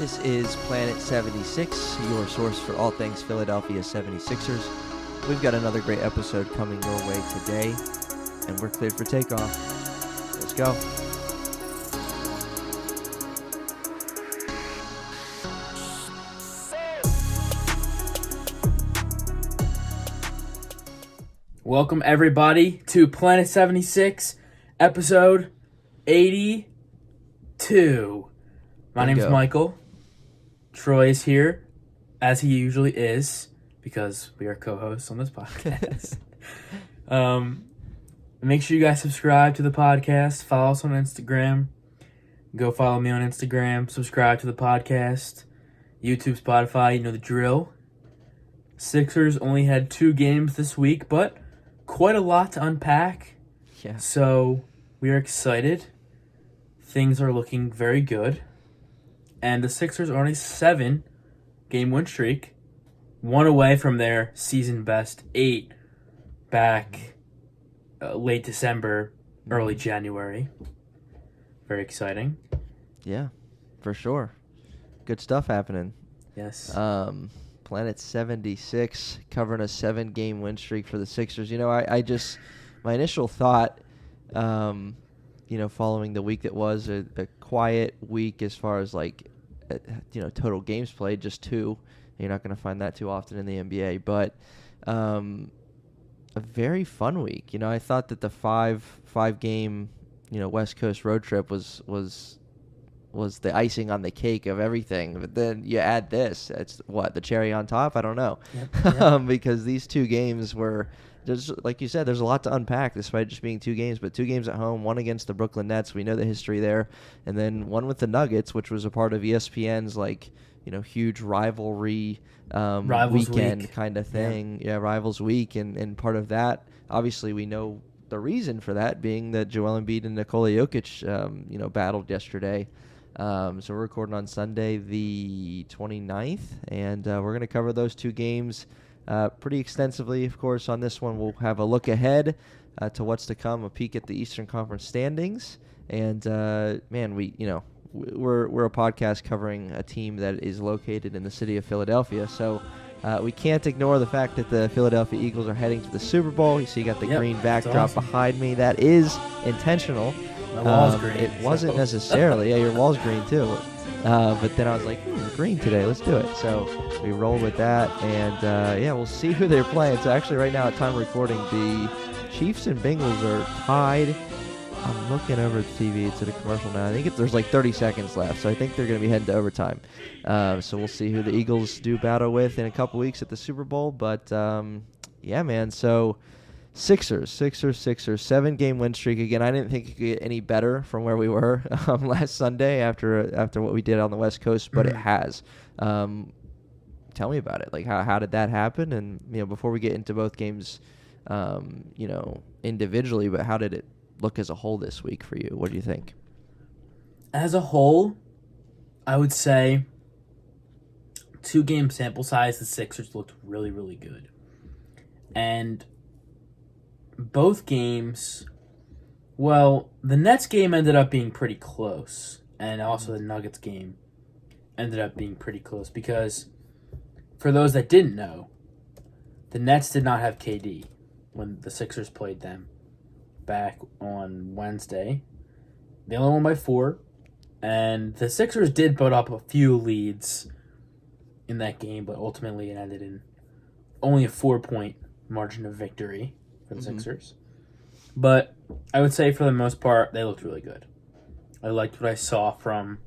This is Planet 76, your source for all things Philadelphia 76ers. We've got another great episode coming your way today, and we're cleared for takeoff. Let's go. Welcome, everybody, to Planet 76, episode 82. My name's Michael. Troy is here, as he usually is, because we are co-hosts on this podcast. Make sure you guys subscribe to the podcast. Follow us on Instagram. Go follow me on Instagram. Subscribe to the podcast. YouTube, Spotify, you know the drill. Sixers only had 2 games this week, but quite a lot to unpack. Yeah. So we are excited. Things are looking very good. And the Sixers are on a 7-game win streak. 1 away from their season best 8 back late December, early January. Very exciting. Yeah, for sure. Good stuff happening. Yes. Planet 76 covering a 7-game win streak for the Sixers. You know, my initial thought, following the week that was a quiet week as far as total games played, just 2. You're not going to find that too often in the NBA, but a very fun week. You know, I thought that the five-game, West Coast road trip was the icing on the cake of everything. But then you add this, it's the cherry on top? I don't know. Yep. Because these 2 games were, like you said, there's a lot to unpack despite just being 2 games, but 2 games at home, 1 against the Brooklyn Nets. We know the history there. And then 1 with the Nuggets, which was a part of ESPN's huge rivalry weekend week kind of thing. Yeah, Rivals Week. And part of that, obviously we know the reason for that being that Joel Embiid and Nikola Jokic, battled yesterday. So we're recording on Sunday the 29th, and we're going to cover those 2 games pretty extensively. Of course, on this one, we'll have a look ahead to what's to come, a peek at the Eastern Conference standings. And, we're a podcast covering a team that is located in the city of Philadelphia. So we can't ignore the fact that the Philadelphia Eagles are heading to the Super Bowl. You see, you got the green backdrop awesome behind me. That is intentional. My wall's green. It wasn't necessarily. Yeah, your wall's green too. But then I was like, green today. Let's do it. So we rolled with that. And, we'll see who they're playing. So actually right now at time of recording, the Chiefs and Bengals are tied. I'm looking over at the TV. It's at a commercial now. I think there's 30 seconds left, so I think they're going to be heading to overtime. So we'll see who the Eagles do battle with in a couple weeks at the Super Bowl. But, man, so Sixers, 7-game win streak. Again, I didn't think it could get any better from where we were last Sunday after what we did on the West Coast, but it has. Tell me about it. How did that happen? And, before we get into both games, individually, but how did it look as a whole this week for you? What do you think? As a whole, I would say 2-game sample size, the Sixers looked really, really good. And both games, the Nets game ended up being pretty close. And also the Nuggets game ended up being pretty close because, for those that didn't know, the Nets did not have KD when the Sixers played them back on Wednesday. They only won by 4, and the Sixers did put up a few leads in that game, but ultimately it ended in only a 4-point margin of victory for the Sixers. But I would say for the most part, they looked really good. I liked what I saw from,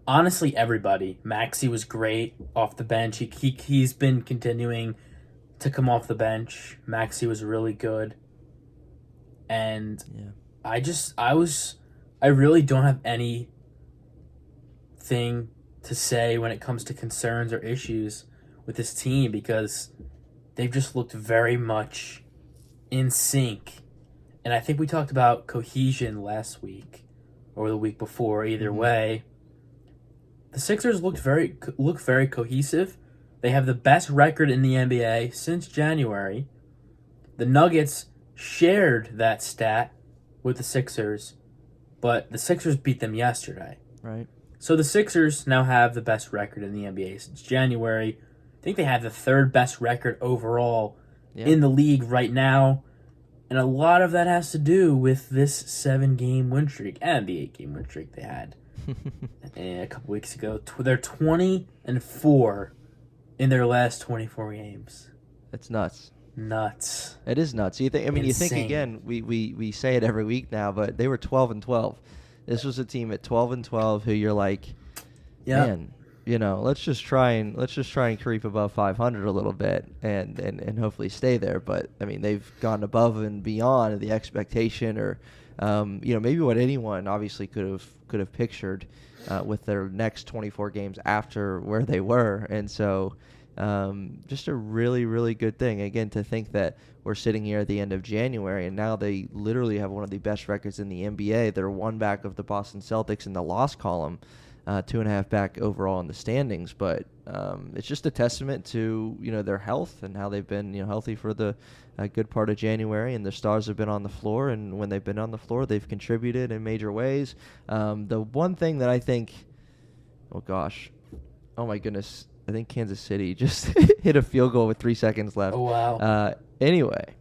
honestly, everybody. Maxey was great off the bench. He's been continuing to come off the bench. Maxey was really good. And I really don't have anything to say when it comes to concerns or issues with this team because they've just looked very much in sync. And I think we talked about cohesion last week or the week before. Either way, the Sixers look very cohesive. They have the best record in the NBA since January. The Nuggets shared that stat with the Sixers, but the Sixers beat them yesterday. Right. So the Sixers now have the best record in the NBA since January. I think they have the third best record overall in the league right now. And a lot of that has to do with this 7-game win streak and the 8-game win streak they had a couple weeks ago. They're 20-4 in their last 24 games. It's nuts. Nuts. It is nuts. You think? I mean, Insane. You think again. We say it every week now, but they were 12-12. This was a team at 12-12 who you're like, man, let's just try and creep above 500 a little bit and hopefully stay there. But I mean, they've gone above and beyond the expectation, or maybe what anyone obviously could have pictured with their next 24 games after where they were, and so. Just a really, really good thing. Again, to think that we're sitting here at the end of January, and now they literally have one of the best records in the NBA. They're one back of the Boston Celtics in the loss column, 2.5 back overall in the standings. But it's just a testament to their health and how they've been healthy for the good part of January, and the stars have been on the floor. And when they've been on the floor, they've contributed in major ways. The one thing that I think, oh my goodness. I think Kansas City just hit a field goal with 3 seconds left. Oh, wow. Anyway,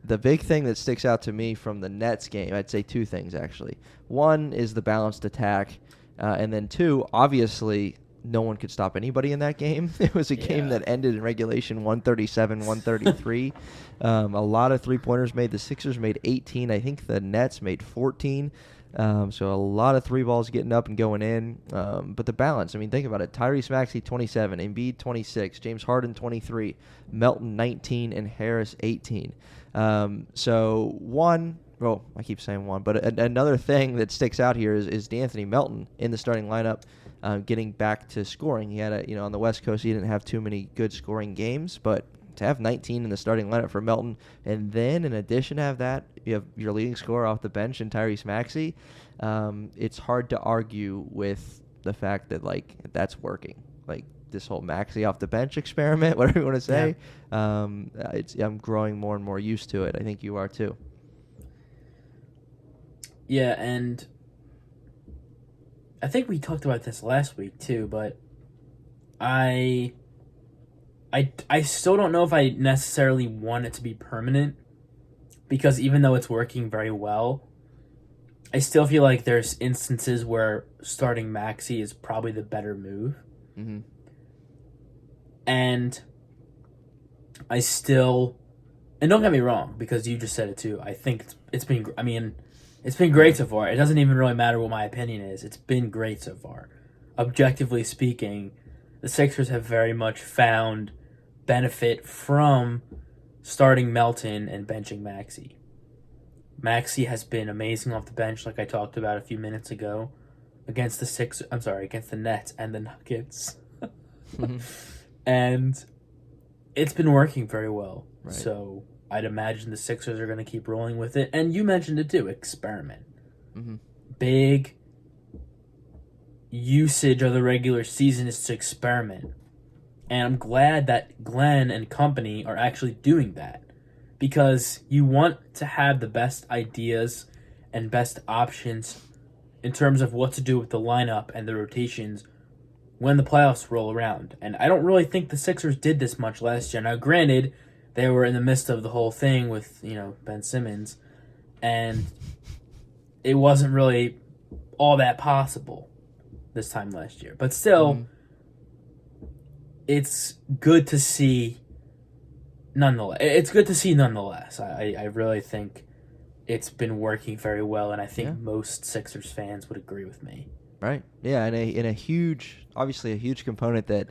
the big thing that sticks out to me from the Nets game, I'd say two things, actually. One is the balanced attack. And then two, obviously, no one could stop anybody in that game. It was a game that ended in regulation 137-133. A lot of three-pointers made. The Sixers made 18. I think the Nets made 14. So a lot of three balls getting up and going in. But the balance, I mean, think about it. Tyrese Maxey, 27. Embiid, 26. James Harden, 23. Melton, 19. And Harris, 18. So one, well, I keep saying one, but another thing that sticks out here is D'Anthony Melton in the starting lineup, getting back to scoring. He had on the West Coast, he didn't have too many good scoring games, but to have 19 in the starting lineup for Melton, and then in addition to have that, you have your leading scorer off the bench in Tyrese Maxey, it's hard to argue with the fact that, that's working. This whole Maxey off the bench experiment, whatever you want to say, I'm growing more and more used to it. I think you are too. Yeah, and I think we talked about this last week too, but I still don't know if I necessarily want it to be permanent, because even though it's working very well, I still feel like there's instances where starting Maxey is probably the better move. Mm-hmm. And I still, and don't get me wrong, because you just said it too, I think it's been great so far. It doesn't even really matter what my opinion is. It's been great so far. Objectively speaking, the Sixers have very much found benefit from starting Melton and benching Maxey. Maxey has been amazing off the bench, like I talked about a few minutes ago, against the Nets and the Nuggets. Mm-hmm. And it's been working very well. Right. So I'd imagine the Sixers are going to keep rolling with it. And you mentioned it too, experiment. Mm-hmm. Big usage of the regular season is to experiment. And I'm glad that Glenn and company are actually doing that, because you want to have the best ideas and best options in terms of what to do with the lineup and the rotations when the playoffs roll around. And I don't really think the Sixers did this much last year. Now, granted, they were in the midst of the whole thing with, Ben Simmons, and it wasn't really all that possible this time last year. But still, it's good to see nonetheless. I really think it's been working very well, and I think most Sixers fans would agree with me. Right. Yeah, and a huge component that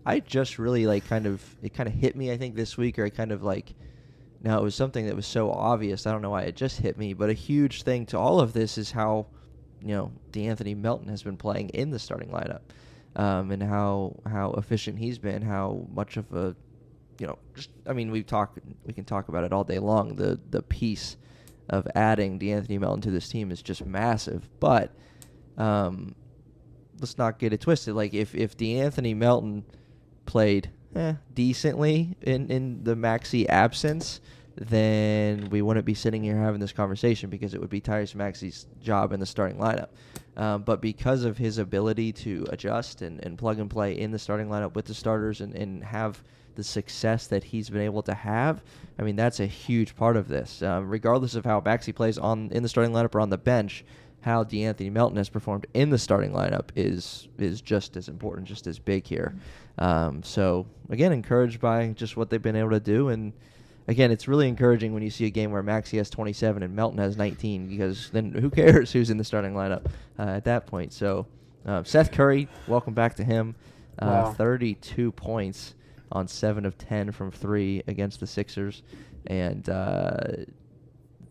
I just really it kind of hit me, I think, this week, or now it was something that was so obvious. I don't know why it just hit me, but a huge thing to all of this is how, D'Anthony Melton has been playing in the starting lineup, and how efficient he's been, how much of a, we can talk about it all day long. The piece of adding D'Anthony Melton to this team is just massive, but let's not get it twisted. If D'Anthony Melton played decently in the Maxey absence, then we wouldn't be sitting here having this conversation because it would be Tyrese Maxey's job in the starting lineup. But because of his ability to adjust and plug and play in the starting lineup with the starters and have the success that he's been able to have, I mean, that's a huge part of this. Regardless of how Maxey plays in the starting lineup or on the bench, how DeAnthony Melton has performed in the starting lineup is just as important, just as big here. So, again, encouraged by just what they've been able to do. And, again, it's really encouraging when you see a game where Maxey has 27 and Melton has 19, because then who cares who's in the starting lineup at that point. So, Seth Curry, welcome back to him. Wow. 32 points on 7 of 10 from 3 against the Sixers. And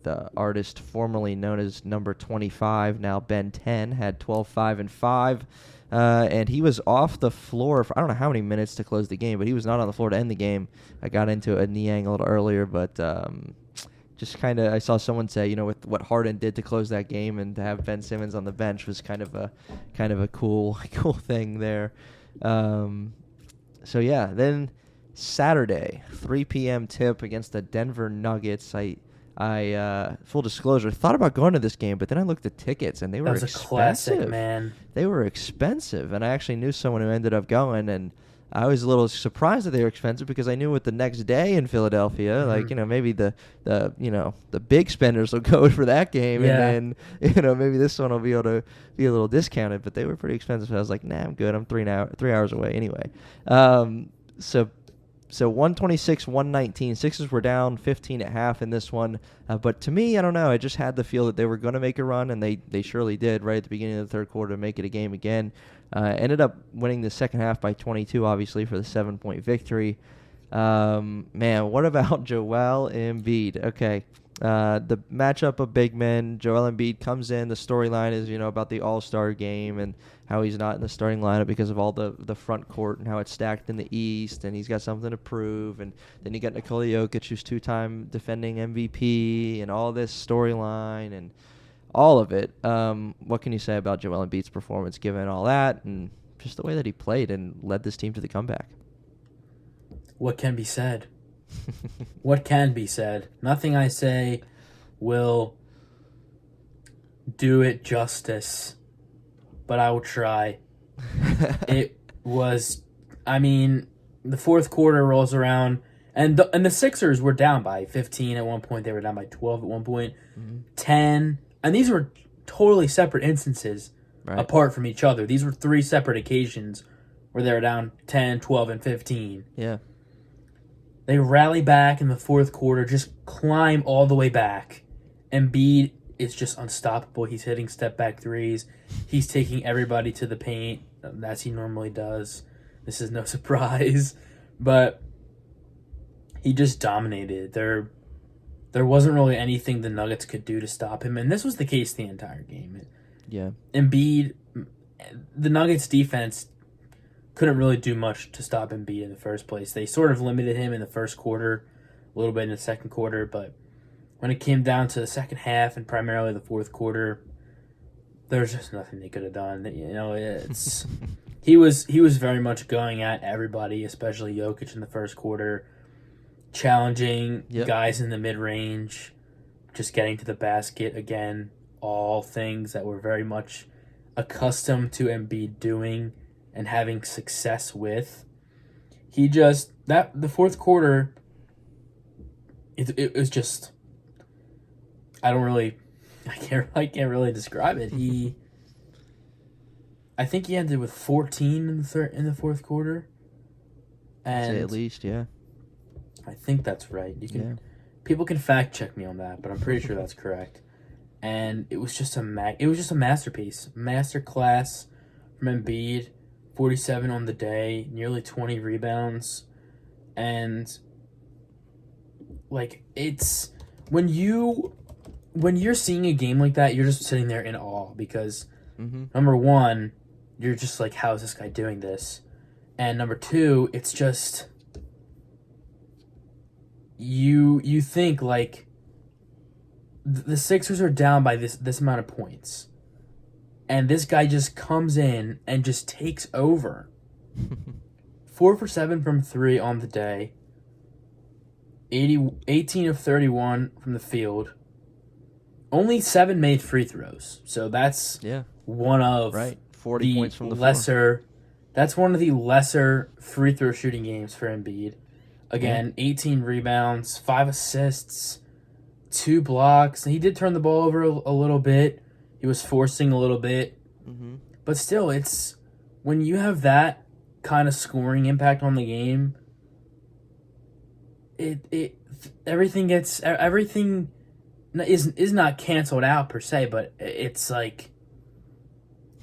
the artist formerly known as number 25, now Ben 10, had 12, 5, and 5. And he was off the floor for I don't know how many minutes to close the game, but he was not on the floor to end the game. I got into a Niang a little earlier, but just kind of I saw someone say, with what Harden did to close that game and to have Ben Simmons on the bench was kind of a cool thing there. So yeah, then Saturday, 3 p.m. tip against the Denver Nuggets. I full disclosure, thought about going to this game, but then I looked at tickets and they were expensive. That was a classic, man. They were expensive, and I actually knew someone who ended up going, and I was a little surprised that they were expensive because I knew with the next day in Philadelphia, maybe the big spenders will go for that game, and then maybe this one will be able to be a little discounted, but they were pretty expensive. I was like, nah, I'm good. I'm 3 hours away anyway. So 126, 119. Sixers were down 15 at half in this one. But to me, I don't know. I just had the feel that they were going to make a run, and they surely did right at the beginning of the third quarter to make it a game again. Ended up winning the second half by 22, obviously, for the 7-point victory. Man, what about Joel Embiid? Okay. The matchup of big men, Joel Embiid comes in. The storyline is, about the All-Star game and how he's not in the starting lineup because of all the front court and how it's stacked in the East, and he's got something to prove. And then you got Nikola Jokić, who's 2-time defending MVP, and all this storyline and all of it. What can you say about Joel Embiid's performance given all that and just the way that he played and led this team to the comeback? What can be said? What can be said? Nothing I say will do it justice, but I will try. It was, the fourth quarter rolls around, and the Sixers were down by 15 at one point. They were down by 12 at one point, 10, and these were totally separate instances apart from each other. These were 3 separate occasions where they were down 10, 12, and 15. Yeah. They rally back in the fourth quarter, just climb all the way back. Embiid is just unstoppable. He's hitting step-back threes. He's taking everybody to the paint, as he normally does. This is no surprise. But he just dominated. There wasn't really anything the Nuggets could do to stop him, and this was the case the entire game. Yeah. Embiid, the Nuggets' defense couldn't really do much to stop Embiid in the first place. They sort of limited him in the first quarter, a little bit in the second quarter, but when it came down to the second half and primarily the fourth quarter, there's just nothing they could have done. It's he was very much going at everybody, especially Jokic in the first quarter, challenging guys in the mid-range, just getting to the basket again, all things that were very much accustomed to Embiid doing and having success with. The fourth quarter, it was just, I can't really describe it. I think he ended with 14 in the fourth quarter. And at least, yeah. I think that's right. People can fact check me on that, but I'm pretty sure that's correct. And it was just a masterpiece, masterclass from Embiid. 47 on the day, nearly 20 rebounds, and it's when you're seeing a game like that, you're just sitting there in awe because number one, you're just like, how is this guy doing this? And number two, it's just you think like the Sixers are down by this amount of points. And this guy just comes in and just takes over. 4 for 7 from 3 on the day. 18 of 31 from the field. Only 7 made free throws. So that's one of 40 points from the lesser floor. That's one of the lesser free throw shooting games for Embiid. Again, 18 rebounds, 5 assists, 2 blocks. He did turn the ball over a little bit. He was forcing a little bit. Mm-hmm. But still, it's when you have that kind of scoring impact on the game, everything is not canceled out per se, but it's like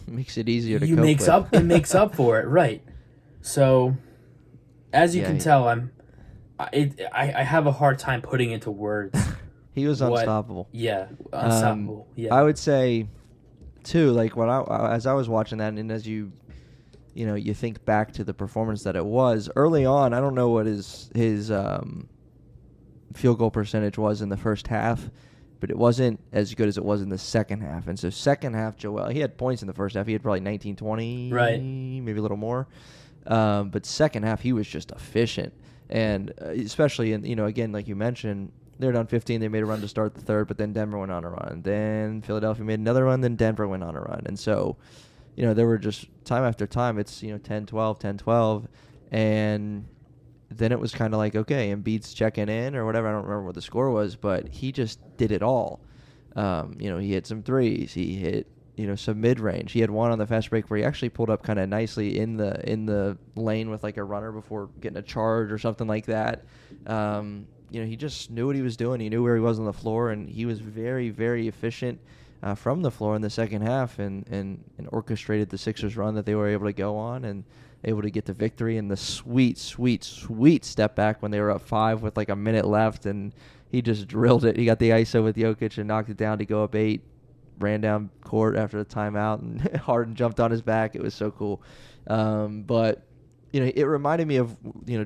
it makes it easier to cope with. It makes up for it, right? So, as you can tell, I have a hard time putting into words. He was unstoppable. Unstoppable. I would say, too, like as I was watching that, and as you think back to the performance that it was early on. I don't know what his field goal percentage was in the first half, but it wasn't as good as it was in the second half. And so second half, Joel, he had points in the first half. He had probably 19, 20, maybe a little more. But second half, he was just efficient. And especially in, again, like you mentioned, they're down 15. They made a run to start the third, but then Denver went on a run. Then Philadelphia made another run. Then Denver went on a run. And so, there were just time after time. It's, 10-12, 10-12. And then it was kind of like, okay, Embiid's checking in or whatever. I don't remember what the score was, but he just did it all. He hit some threes. He hit, some mid-range. He had one on the fast break where he actually pulled up kind of nicely in the lane with like a runner before getting a charge or something like that. He just knew what he was doing. He knew where he was on the floor, and he was very, very efficient from the floor in the second half and orchestrated the Sixers run that they were able to go on and able to get the victory and the sweet, sweet, sweet step back when they were up 5 with like a minute left, and he just drilled it. He got the ISO with Jokic and knocked it down to go up 8, ran down court after the timeout, and Harden jumped on his back. It was so cool. But it reminded me of,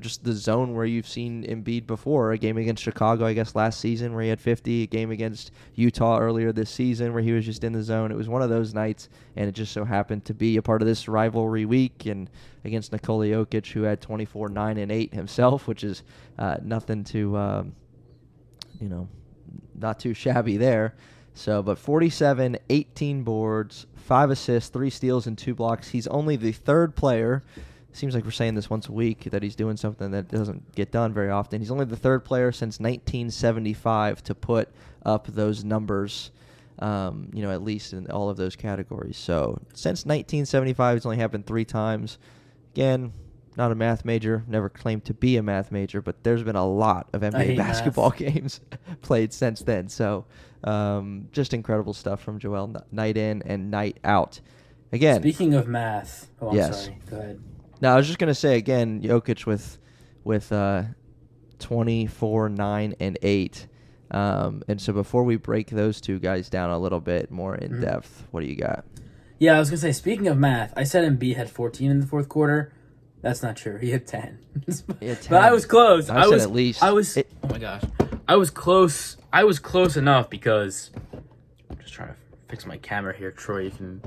just the zone where you've seen Embiid before. A game against Chicago, I guess, last season where he had 50. A game against Utah earlier this season where he was just in the zone. It was one of those nights, and it just so happened to be a part of this rivalry week and against Nikola Jokic, who had 24, 9, and 8 himself, which is nothing to, not too shabby there. So, but 47, 18 boards, 5 assists, 3 steals, and 2 blocks. He's only the third player. Seems like we're saying this once a week, that he's doing something that doesn't get done very often. He's only the third player since 1975 to put up those numbers, at least in all of those categories. So since 1975, it's only happened 3 times. Again, not a math major, never claimed to be a math major, but there's been a lot of NBA basketball games played since then. So just incredible stuff from Joel, night in and night out. Again, speaking of math, sorry, go ahead. Now, I was just going to say, again, Jokic with 24, 9, and 8. And so before we break those two guys down a little bit more in depth, what do you got? Yeah, I was going to say, speaking of math, I said Embiid had 14 in the fourth quarter. That's not true. He had 10. He had 10. But I was close. I said at least. Oh my gosh. I was close. I was close enough because I'm just trying to fix my camera here. Troy, you can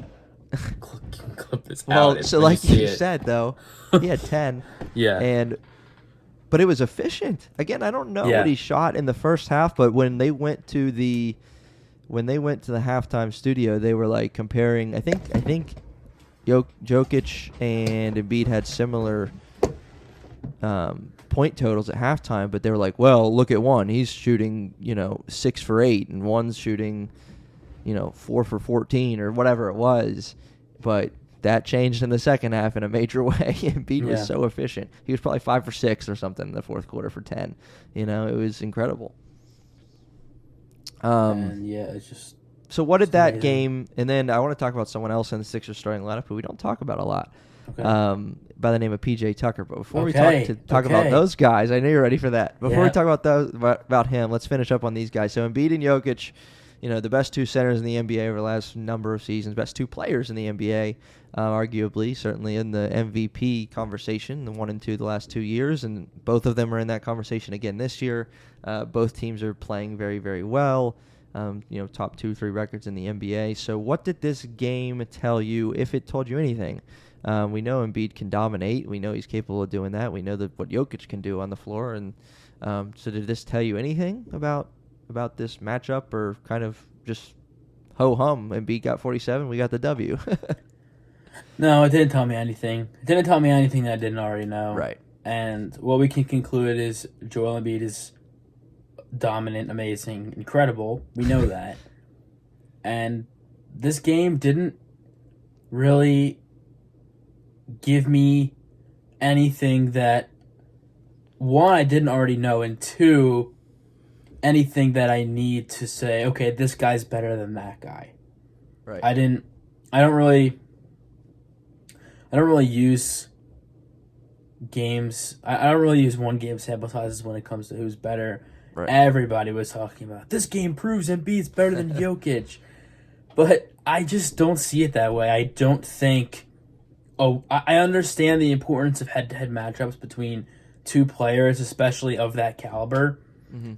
clip this out. Well, so like you said, though, he had 10. Yeah. But it was efficient. Again, I don't know what he shot in the first half, but when they went to the halftime studio, they were like comparing. I think Jokic and Embiid had similar point totals at halftime, but they were like, well, look at one. He's shooting, 6 for 8, and one's shooting, 4 for 14 or whatever it was. But that changed in the second half in a major way. Embiid was so efficient. He was probably 5 for 6 or something in the fourth quarter for 10. It was incredible. It's just. So what did that game, and then I want to talk about someone else in the Sixers starting lineup who we don't talk about a lot, by the name of P.J. Tucker. But before we talk about those guys, I know you're ready for that. Before we talk about him, let's finish up on these guys. So Embiid and Jokic, the best 2 centers in the NBA over the last number of seasons, best 2 players in the NBA, arguably, certainly in the MVP conversation, the 1 and 2 the last 2 years, and both of them are in that conversation again this year. Both teams are playing very, very well. Top 2-3 records in the NBA. So what did this game tell you, if it told you anything? We know Embiid can dominate. We know he's capable of doing that. We know what Jokic can do on the floor. And So did this tell you anything about this matchup, or kind of just ho-hum? Embiid got 47, we got the W. No, it didn't tell me anything. It didn't tell me anything that I didn't already know. Right. And what we can conclude is Joel Embiid is dominant, amazing, incredible. We know that. And this game didn't really give me anything that, one, I didn't already know, and two, anything that I need to say, okay, this guy's better than that guy. Right. I don't really use games. I don't really use one game sample sizes when it comes to who's better. Right. Everybody was talking about this game proves Embiid's better than Jokic, but I just don't see it that way. I don't think. I understand the importance of head-to-head matchups between two players, especially of that caliber,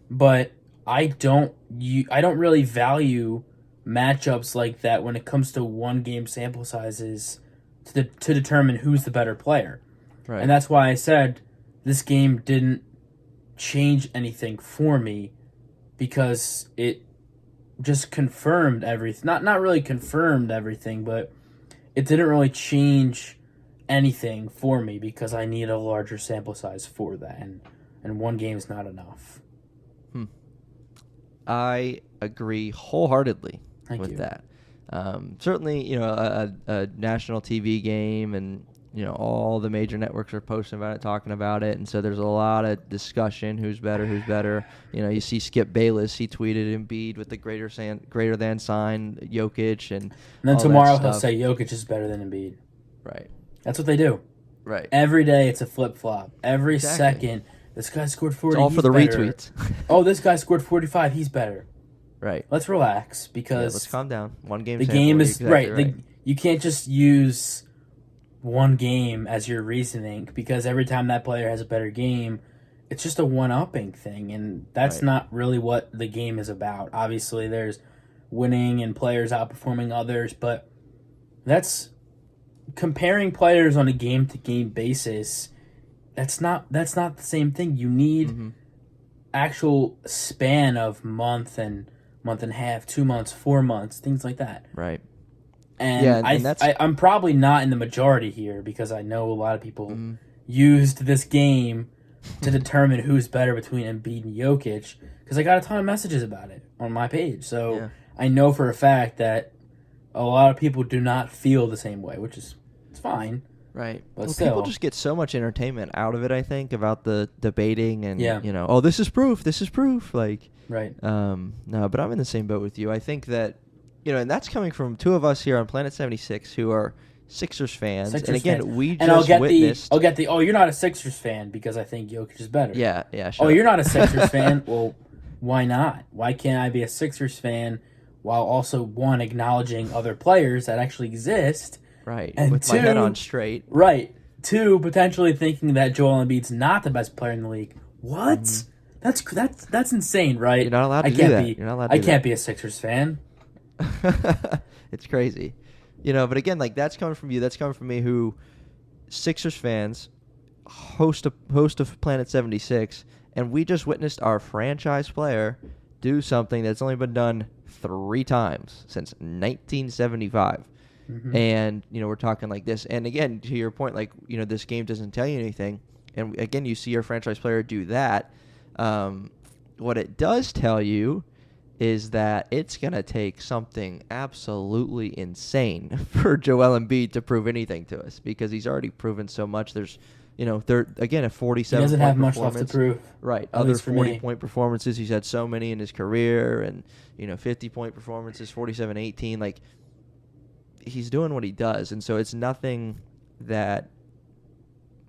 but I don't really value matchups like that when it comes to one game sample sizes to determine who's the better player. Right. And that's why I said this game didn't change anything for me, because it just confirmed everything. Not really confirmed everything, but it didn't really change anything for me because I need a larger sample size for that, and one game is not enough. I agree wholeheartedly with that. Certainly, a national TV game, and all the major networks are posting about it, talking about it, and so there's a lot of discussion. Who's better? You see Skip Bayless, he tweeted Embiid with the greater than sign, Jokic, and then tomorrow he'll say Jokic is better than Embiid. Right. That's what they do. Right. Every day it's a flip flop. Every second, this guy scored 40. It's all for the better. retweets. Oh, this guy scored 45. He's better. Right. Let's relax, because let's calm down. One game. The game is right. You can't just use one game as your reasoning, because every time that player has a better game, it's just a one-upping thing, and that's not really what the game is about. Obviously, there's winning and players outperforming others, but that's comparing players on a game-to-game basis. That's not the same thing. You need actual span of month and a half, 2 months, 4 months, things like that. Right. And, I'm probably not in the majority here, because I know a lot of people used this game to determine who's better between Embiid and Jokic, because I got a ton of messages about it on my page. So I know for a fact that a lot of people do not feel the same way, which is it's fine. Right. But still, people just get so much entertainment out of it, I think, about the debating and, oh, this is proof. Like, right. No, but I'm in the same boat with you. I think that, and that's coming from two of us here on Planet 76 who are Sixers fans. And again, we just witnessed. I'll get the, you're not a Sixers fan because I think Jokic is better. Yeah. You're not a Sixers fan? Well, why not? Why can't I be a Sixers fan while also, one, acknowledging other players that actually exist? Right, and with my head on straight. Right. Two, potentially thinking that Joel Embiid's not the best player in the league. What? That's insane, right? You're not allowed to do that. You're not allowed to I can't be a Sixers fan. It's crazy. But again, like, that's coming from you. That's coming from me, who Sixers fans, host of Planet 76, and we just witnessed our franchise player do something that's only been done 3 times since 1975. And, we're talking like this. And again, to your point, like, this game doesn't tell you anything. And again, you see your franchise player do that. What it does tell you is that it's going to take something absolutely insane for Joel Embiid to prove anything to us, because he's already proven so much. There's, again, a 47 he doesn't have much performance. left to prove. Right. Other 40-point performances. He's had so many in his career, and, 50-point performances, 47-18. Like, he's doing what he does, and so it's nothing that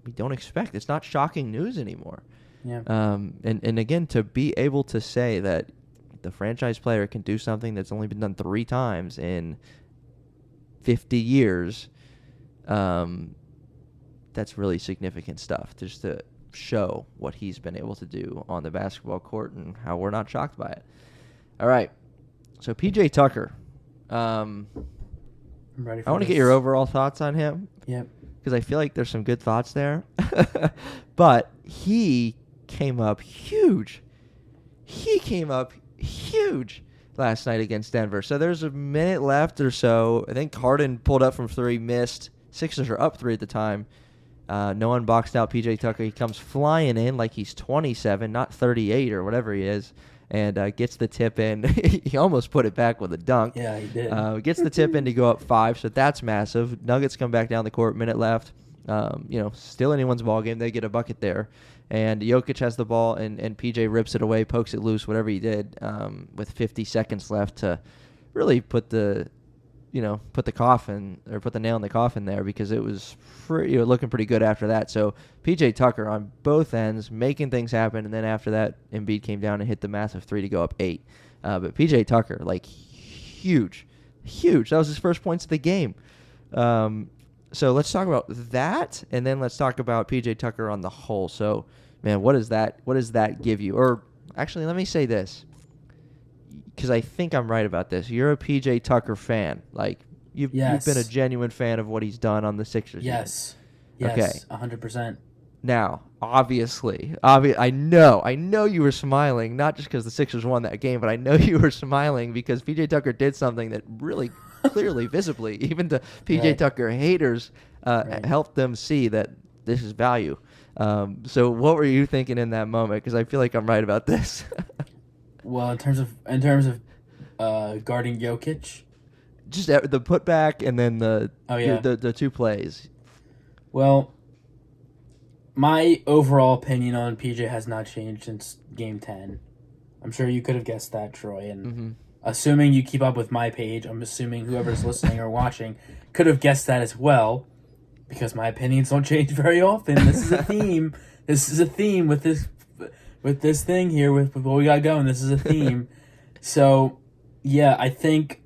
we don't expect. It's not shocking news anymore. Yeah. And again, to be able to say that the franchise player can do something that's only been done 3 times in 50 years, that's really significant stuff, just to show what he's been able to do on the basketball court and how we're not shocked by it. All right. So PJ Tucker. I'm ready for I want to get your overall thoughts on him. Yep. Because I feel like there's some good thoughts there. But he came up huge. He came up huge last night against Denver. So there's a minute left or so. I think Harden pulled up from 3, missed. Sixers are up 3 at the time. No one boxed out P.J. Tucker. He comes flying in like he's 27, not 38 or whatever he is, and gets the tip in. He almost put it back with a dunk. Yeah, he did. Gets the tip in to go up 5, so that's massive. Nuggets come back down the court, minute left. Still anyone's ball game. They get a bucket there. And Jokic has the ball, and PJ rips it away, pokes it loose, whatever he did, with 50 seconds left to really put the coffin, or put the nail in the coffin there, because it was looking pretty good after that. So PJ Tucker on both ends making things happen, and then after that, Embiid came down and hit the massive 3 to go up 8. But PJ Tucker, like, huge. That was his first points of the game. So let's talk about that, and then let's talk about PJ Tucker on the whole. So, man, what does that give you? Or actually, let me say this, because I think I'm right about this. You're a PJ Tucker fan. Like, you've been a genuine fan of what he's done on the Sixers. Yes. Okay. 100%. Now, obviously, I know you were smiling, not just because the Sixers won that game, but I know you were smiling because PJ Tucker did something that really clearly, visibly, even the PJ Tucker haters, helped them see that this is value. So what were you thinking in that moment? Because I feel like I'm right about this. Well, in terms of guarding Jokic, just the putback and then the 2 plays. Well, my overall opinion on PJ has not changed since Game 10. I'm sure you could have guessed that, Troy. And assuming you keep up with my page, I'm assuming whoever's listening or watching could have guessed that as well, because my opinions don't change very often. This is a theme. This is a theme with this thing here, with what we got going. This is a theme. So, yeah, I think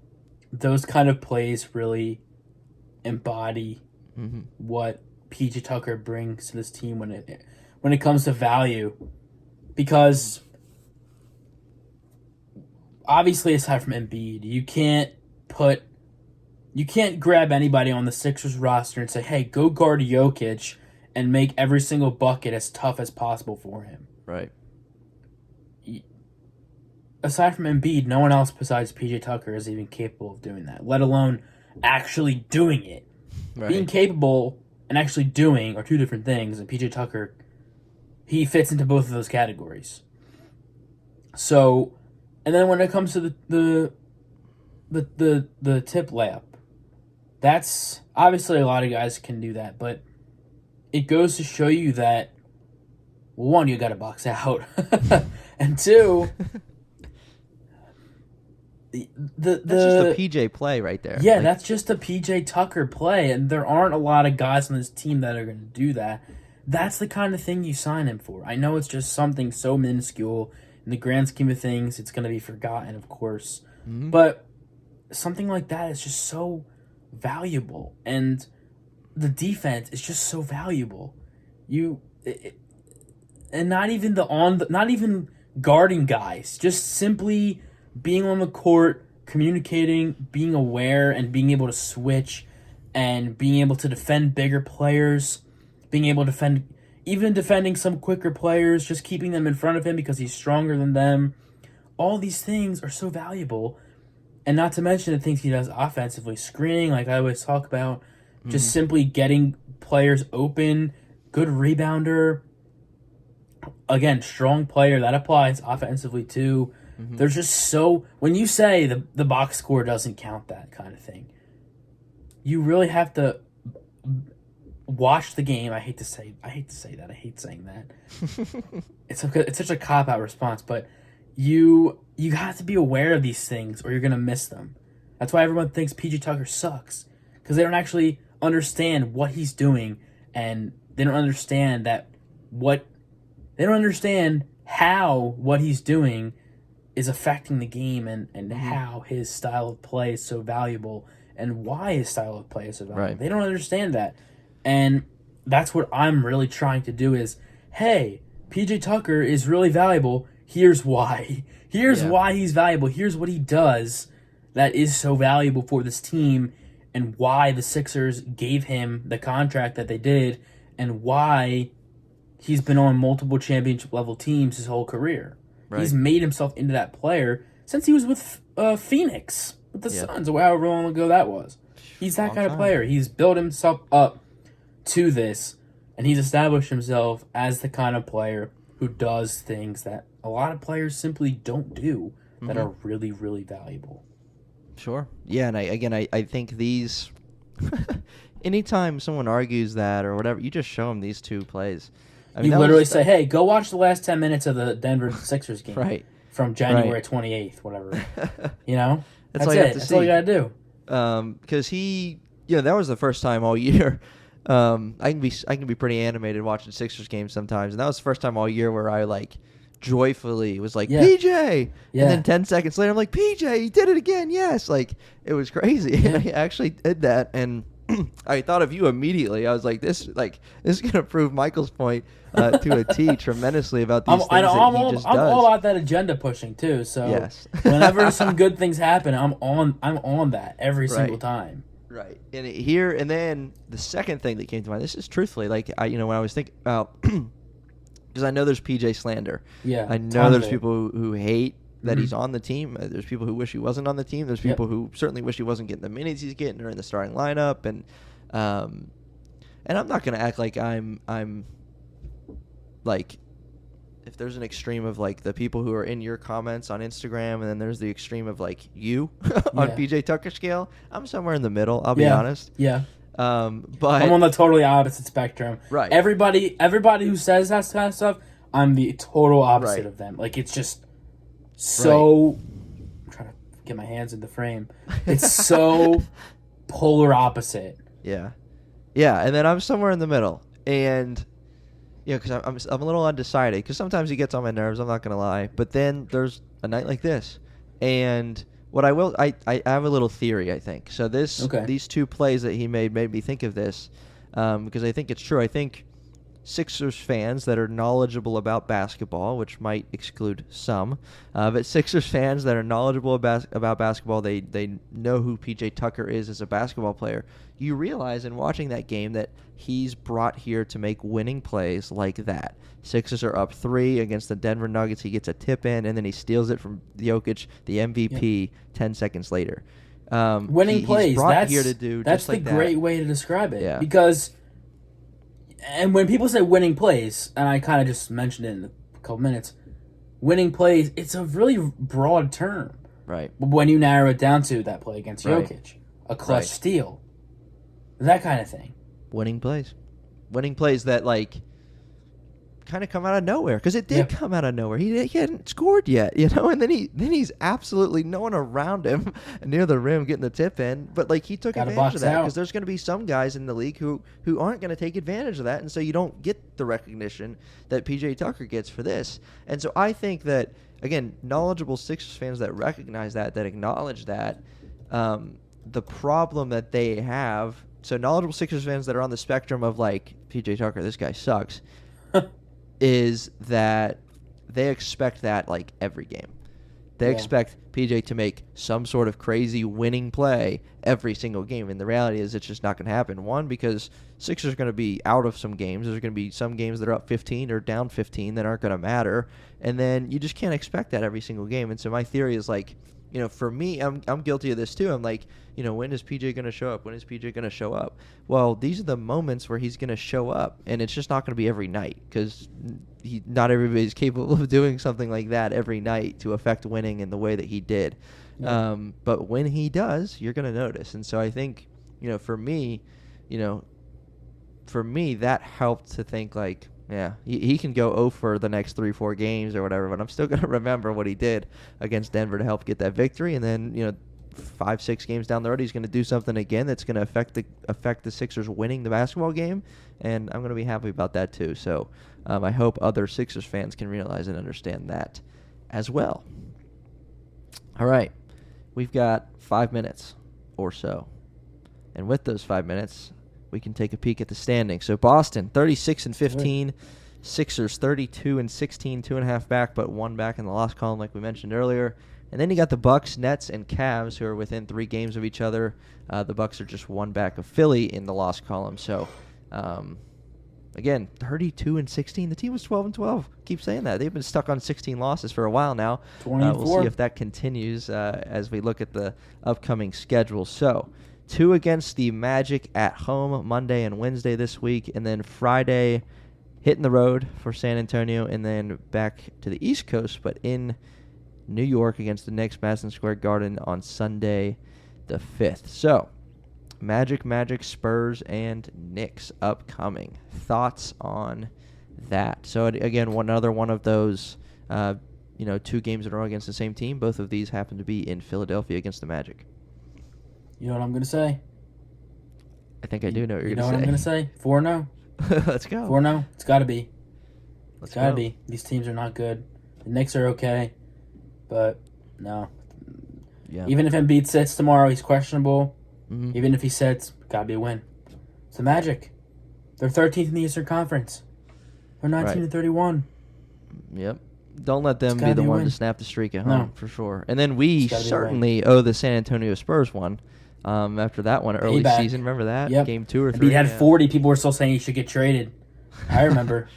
those kind of plays really embody what PJ Tucker brings to this team when it comes to value, because obviously, aside from Embiid, you can't grab anybody on the Sixers roster and say, "Hey, go guard Jokic and make every single bucket as tough as possible for him." Right. Aside from Embiid, no one else besides PJ Tucker is even capable of doing that, let alone actually doing it. Right. Being capable and actually doing are two different things, and PJ Tucker, he fits into both of those categories. So, and then when it comes to the tip layup, that's obviously a lot of guys can do that, but it goes to show you that, well, one, you got to box out, and two, that's just a PJ play right there. Yeah, that's just a PJ Tucker play, and there aren't a lot of guys on this team that are going to do that. That's the kind of thing you sign him for. I know it's just something so minuscule. In the grand scheme of things, it's going to be forgotten, of course. But something like that is just so valuable, and the defense is just so valuable. And not even guarding guys, just simply being on the court, communicating, being aware, and being able to switch, and being able to defend bigger players, being able to defending some quicker players, just keeping them in front of him because he's stronger than them. All these things are so valuable, and not to mention the things he does offensively, screening, like I always talk about, just simply getting players open, good rebounder. Again, strong player, that applies offensively too. There's just when you say the box score doesn't count, that kind of thing, you really have to watch the game. I hate to say that. I hate saying that. It's such a cop-out response, but you have to be aware of these things or you're going to miss them. That's why everyone thinks PJ Tucker sucks, because they don't actually understand what he's doing, and they don't understand how what he's doing is affecting the game, and how his style of play is so valuable, and why his style of play is so valuable. Right. They don't understand that. And that's what I'm really trying to do is, hey, PJ Tucker is really valuable. Here's why. Why he's valuable. Here's what he does that is so valuable for this team, and why the Sixers gave him the contract that they did, and why he's been on multiple championship level teams his whole career. Right. He's made himself into that player since he was with Phoenix, with the Suns, or however long ago that was. He's that kind of player. He's built himself up to this, and he's established himself as the kind of player who does things that a lot of players simply don't do that are really, really valuable. Sure. Yeah, and I think these... anytime someone argues that or whatever, you just show them these two plays. I mean, you literally say, hey, go watch the last 10 minutes of the Denver Sixers game. Right. From January 28th, whatever. You know? That's all you have to That's see. all you got to do. Because that was the first time all year. I can be pretty animated watching Sixers games sometimes, and that was the first time all year where I like joyfully was like, PJ, and then 10 seconds later I'm like, PJ, you did it again, yes, like it was crazy. And I actually did that, and I thought of you immediately. I was like, this is gonna prove Michael's point to a T tremendously about these things that he just does. I'm all about that agenda pushing too. So yes. whenever some good things happen, I'm on that every single time. Right. And then the second thing that came to mind, this is truthfully, like, when I was thinking about, because I know there's PJ slander. Yeah. I know there's people who hate that he's on the team. There's people who wish he wasn't on the team. There's people who certainly wish he wasn't getting the minutes he's getting or in the starting lineup. And I'm not going to act like I'm like, if there's an extreme of like the people who are in your comments on Instagram, and then there's the extreme of like you on PJ Tucker scale, I'm somewhere in the middle. I'll be honest. Yeah. But I'm on the totally opposite spectrum. Right. Everybody who says that kind of stuff, I'm the total opposite of them. Like, it's just so. I'm trying to get my hands in the frame. It's so polar opposite. Yeah. Yeah, and then I'm somewhere in the middle, and because I'm a little undecided, because sometimes he gets on my nerves, I'm not going to lie. But then there's a night like this. And what I have a little theory, I think. So these two plays that he made me think of this, because I think it's true. I think Sixers fans that are knowledgeable about basketball, which might exclude some, but Sixers fans that are knowledgeable about basketball, they know who PJ Tucker is as a basketball player. You realize in watching that game that he's brought here to make winning plays like that. Sixers are up 3 against the Denver Nuggets. He gets a tip in, and then he steals it from Jokic, the MVP, 10 seconds later. Winning plays. He's brought here to do that's just like the that. great way to describe it. Yeah. Because, and when people say winning plays, and I kind of just mentioned it in a couple minutes, winning plays, it's a really broad term. Right. But when you narrow it down to that play against Right. Jokic, a clutch steal, that kind of thing. Winning plays that like kind of come out of nowhere, because it did come out of nowhere. He hadn't scored yet, and then he's absolutely no one around him near the rim getting the tip in, but like he took advantage of that, because there's going to be some guys in the league who aren't going to take advantage of that, and so you don't get the recognition that PJ Tucker gets for this. And so I think that, again, knowledgeable Sixers fans that recognize that acknowledge that, the problem that they have. So knowledgeable Sixers fans that are on the spectrum of like, PJ Tucker, this guy sucks, is that they expect that like every game. They expect PJ to make some sort of crazy winning play every single game. And the reality is it's just not going to happen. One, because Sixers are going to be out of some games. There's going to be some games that are up 15 or down 15 that aren't going to matter. And then you just can't expect that every single game. And so my theory is like, for me, I'm guilty of this too. I'm like, when is PJ going to show up? When is PJ going to show up? Well, these are the moments where he's going to show up, and it's just not going to be every night, because not everybody's capable of doing something like that every night to affect winning in the way that he did. Yeah. But when he does, you're going to notice. And so I think, for me, that helped to think like, yeah, he can go 0 for the next 3-4 games or whatever, but I'm still going to remember what he did against Denver to help get that victory. And then, 5-6 games down the road, he's going to do something again that's going to affect the Sixers winning the basketball game, and I'm going to be happy about that too. So I hope other Sixers fans can realize and understand that as well. All right, we've got 5 minutes or so, and with those 5 minutes, we can take a peek at the standings. So Boston, 36-15. Sixers, 32-16, 2.5 back, but 1 back in the loss column, like we mentioned earlier. And then you got the Bucks, Nets, and Cavs, who are within 3 games of each other. The Bucks are just 1 back of Philly in the loss column. So, again, 32-16. The team was 12-12. Keep saying that. They've been stuck on 16 losses for a while now. 24. We'll see if that continues as we look at the upcoming schedule. So, 2 against the Magic at home Monday and Wednesday this week, and then Friday hitting the road for San Antonio, and then back to the East Coast, but in New York against the Knicks, Madison Square Garden on Sunday the 5th. So, Magic, Spurs, and Knicks upcoming. Thoughts on that? So, again, another one of those, 2 games in a row against the same team. Both of these happen to be in Philadelphia against the Magic. You know what I'm going to say? I think I do know what you're going to say. You know what say. I'm going to say? 4-0. Let's go. 4-0. It's got to be. Let's It's got to go. be. These teams are not good. The Knicks are okay, but no. Yeah. Even if Embiid sits tomorrow, he's questionable. Mhm. Even if he sits, got to be a win. It's the Magic. They're 13th in the Eastern Conference. They're 19-31. Yep. Don't let them It's be gotta the be a one win. to snap the streak at No. home, for sure. And then we It's gotta be a certainly owe the San Antonio Spurs one after that one early Payback. season. Remember that? Yep. Game 2 or 3. Embiid had yeah. 40. People were still saying he should get traded. I remember.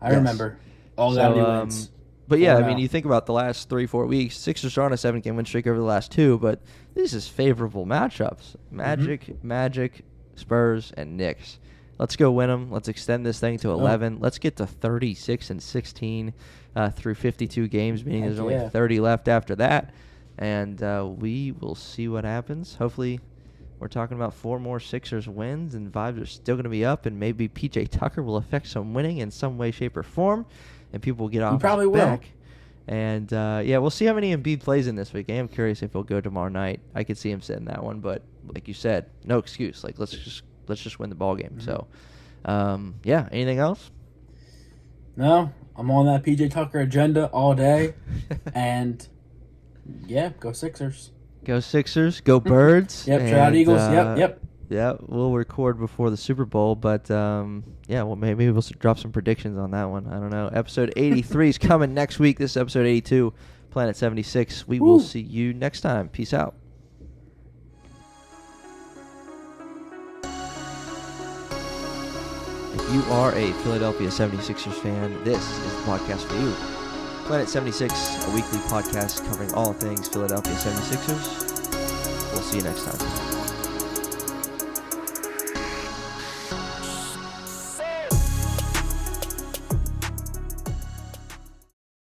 I Yes. remember. All So, got to be wins. But yeah, 4-0. you think about the last 3-4 weeks. Sixers are on a 7-game win streak over the last 2, but this is favorable matchups. Magic, Spurs, and Knicks. Let's go win them. Let's extend this thing to 11. Let's get to 36-16 through 52 games, meaning Heck there's only yeah. 30 left after that. And we will see what happens. Hopefully, we're talking about 4 more Sixers wins, and vibes are still going to be up, and maybe P.J. Tucker will affect some winning in some way, shape, or form, and people will get off probably his will. back. And, we'll see how many Embiid plays in this week. I am curious if he'll go tomorrow night. I could see him sitting that one, but like you said, no excuse. Like, let's just win the ball game. So, anything else? No, I'm on that PJ Tucker agenda all day. And, yeah, go Sixers. Go Sixers. Go Birds. Yep, shout out Eagles. Yep. Yeah, we'll record before the Super Bowl, but maybe we'll drop some predictions on that one. I don't know. Episode 83 is coming next week. This is episode 82, Planet 76. We will see you next time. Peace out. If you are a Philadelphia 76ers fan, this is the podcast for you. Planet 76, a weekly podcast covering all things Philadelphia 76ers. We'll see you next time.